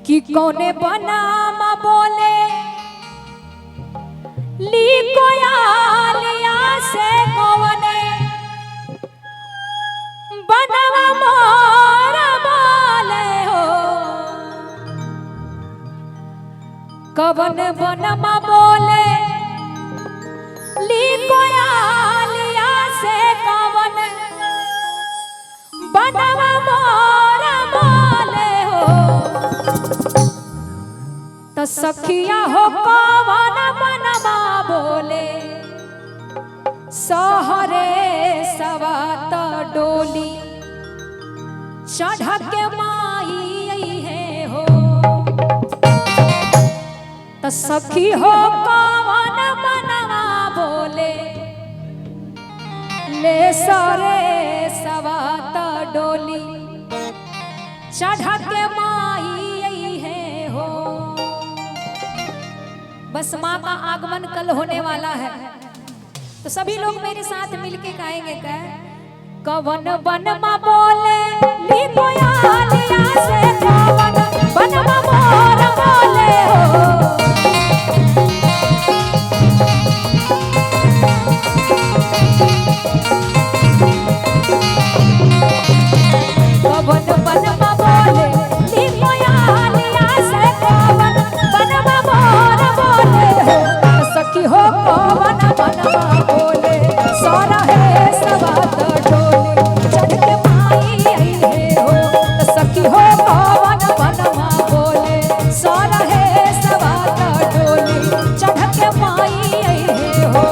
कि कौने बनाम बोले ली कोयालिया से कौने बनवा मोर बोले हो कवन बनवा बोले ली कोयालिया से कवन बनवा मोर बोले हो तो सखिया हो कवन बनवा बोले सहरे सवात डोली चढ़ के माई है हो तो सखी हो कवन बनवा बोले ले सरे सवात डोली चढ़ के माई है हो। बस माँ का आगमन कल होने वाला है तो सभी लोग मेरे साथ मिलके गाएंगे क्या कवन बनवा बोले ली कोयालिया से कवन बनवा मोर बोले हो कवन बनवा बोले ली कोयालिया से कवन बनवा मोर बोले हो सखी हो कवन बनवा बोले सोरा है सवात डोली चढ़ के माई आई है हो सखी हो कवन बनवा बोले सोरा है सवात डोली चढ़ के माई आई है हो।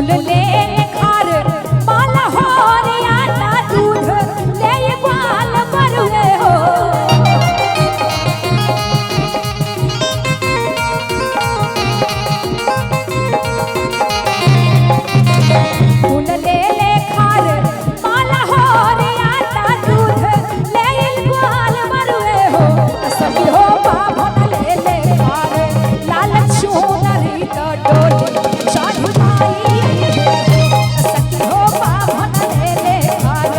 फूल ले खार माला होरिया ना दूध ले ग्वाल बरुए हो फूल ले खार माला होरिया ना दूध ले ग्वाल बरुए हो सखी हो बाभन ले खार लाल चूनरी तो डोली चढ़ माई सखी हो बाभन ले खार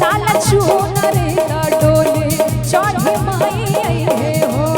लाल चूनरी तो डोली चढ़ माई हो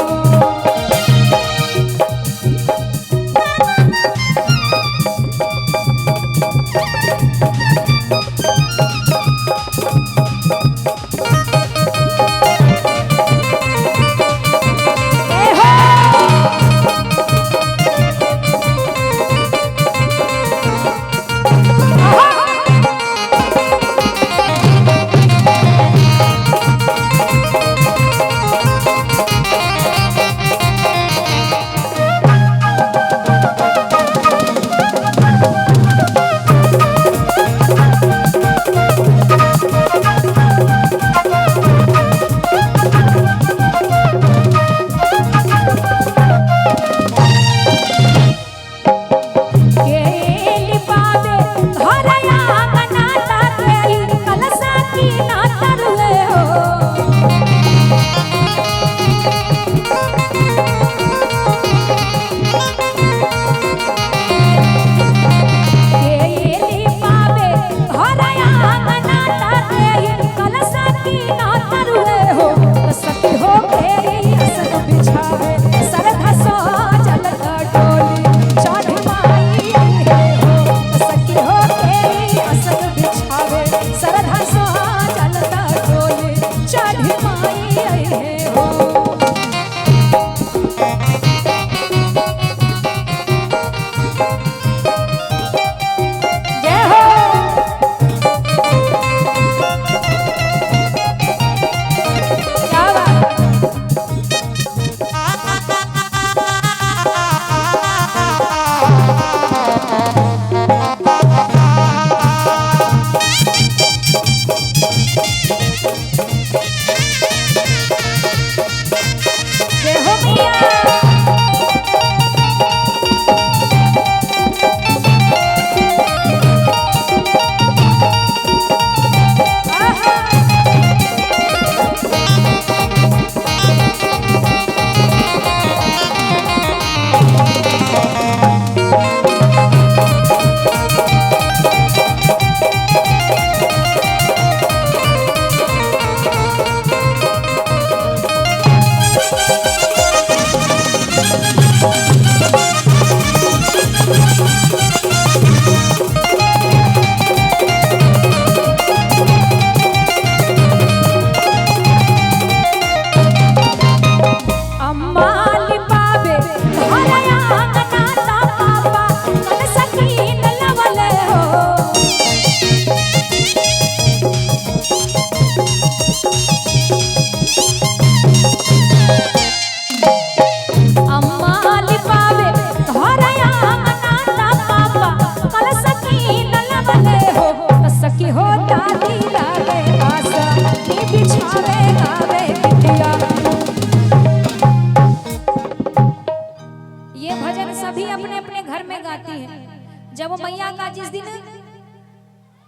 जब वो मैया का जिस दिन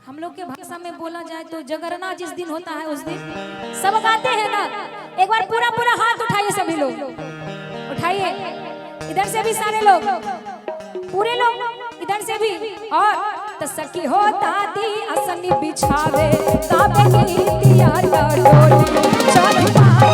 हम लोग के भाषा में बोला जाए तो जगरना जिस दिन होता है उस दिन सब गाते हैं ना। एक बार पूरा पूरा हाथ उठाइए सभी लोग, उठाइए इधर से भी सारे लोग, पूरे लोग इधर से भी। और तो सखी हो दादी असनी बिछावे ताबे की दिया डोली चढ़